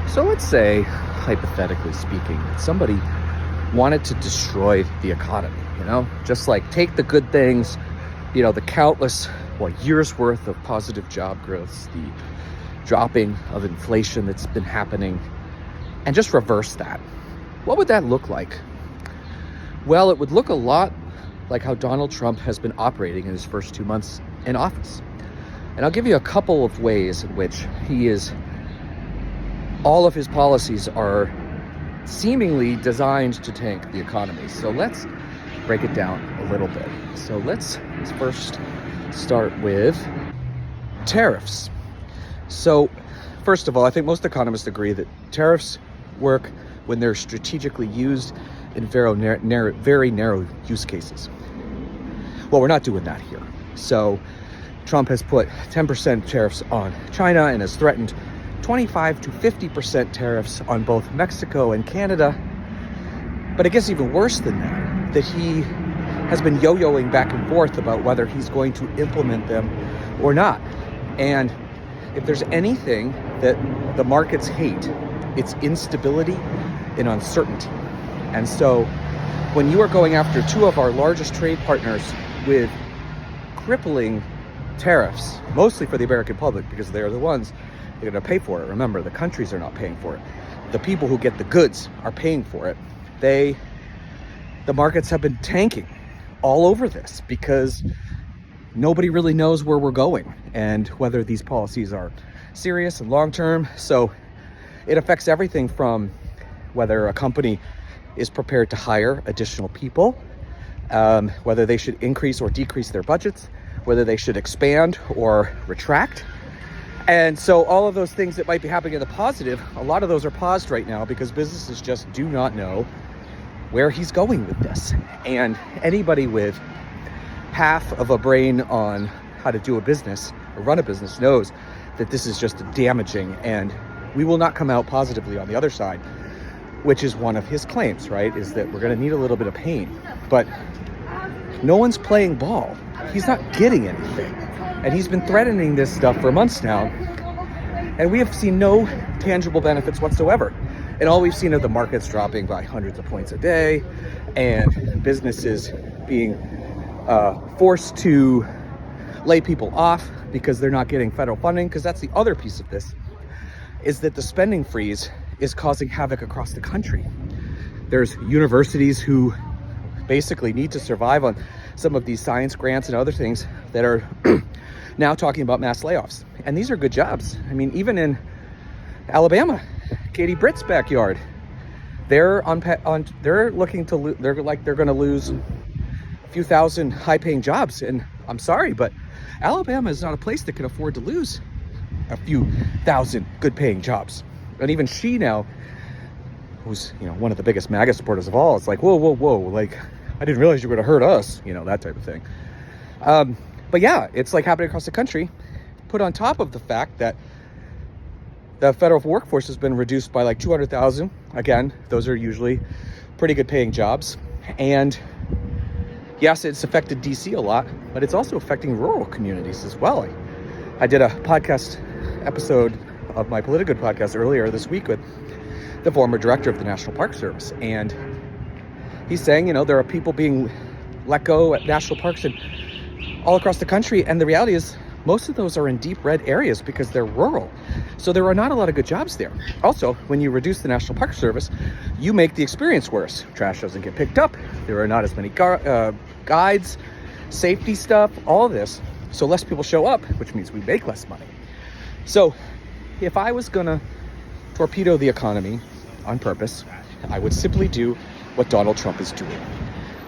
So let's say, hypothetically speaking, that somebody wanted to destroy the economy, just like take the good things, the countless, years worth of positive job growths, the dropping of inflation that's been happening, and just reverse that. What would that look like? Well, it would look a lot like how Donald Trump has been operating in his first 2 months in office. And I'll give you a couple of ways in which all of his policies are seemingly designed to tank the economy. So let's break it down a little bit. So let's first start with tariffs. So first of all, I think most economists agree that tariffs work when they're strategically used in very narrow use cases. Well, we're not doing that here. So Trump has put 10% tariffs on China and has threatened 25 to 50% tariffs on both Mexico and Canada. But it gets even worse than that he has been yo-yoing back and forth about whether he's going to implement them or not. And if there's anything that the markets hate, it's instability and uncertainty. And so when you are going after two of our largest trade partners with crippling tariffs, mostly for the American public, because they're the ones that are going to pay for it. Remember, the countries are not paying for it. The people who get the goods are paying for it. The markets have been tanking all over this because nobody really knows where we're going and whether these policies are serious and long-term. So it affects everything from whether a company is prepared to hire additional people, whether they should increase or decrease their budgets, whether they should expand or retract. And so all of those things that might be happening in the positive, a lot of those are paused right now because businesses just do not know where he's going with this. And anybody with half of a brain on how to do a business or run a business knows that this is just damaging and we will not come out positively on the other side, which is one of his claims, right? Is that we're going to need a little bit of pain. But no one's playing ball. He's not getting anything. And he's been threatening this stuff for months now. And we have seen no tangible benefits whatsoever. And all we've seen are the markets dropping by hundreds of points a day and businesses being forced to lay people off because they're not getting federal funding. Because that's the other piece of this, is that the spending freeze is causing havoc across the country. There's universities who basically need to survive on some of these science grants and other things that are now talking about mass layoffs. And these are good jobs. I mean, even in Alabama, Katie Britt's backyard, they're looking to they're going to lose a few thousand high-paying jobs. And I'm sorry, but Alabama is not a place that can afford to lose a few thousand good-paying jobs. And even she now, who's one of the biggest MAGA supporters of all, it's like, whoa, like, I didn't realize you were going to hurt us, that type of thing. But yeah, it's like happening across the country, put on top of the fact that the federal workforce has been reduced by like 200,000. Again, those are usually pretty good paying jobs. And yes, it's affected DC a lot, but it's also affecting rural communities as well. I did a podcast episode of my Political podcast earlier this week with the former director of the National Park Service. And he's saying, there are people being let go at national parks and all across the country. And the reality is most of those are in deep red areas because they're rural. So there are not a lot of good jobs there. Also, when you reduce the National Park Service, you make the experience worse. Trash doesn't get picked up. There are not as many guides, safety stuff, all of this. So less people show up, which means we make less money. So if I was going to torpedo the economy on purpose, I would simply do what Donald Trump is doing.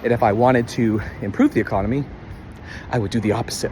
And if I wanted to improve the economy, I would do the opposite.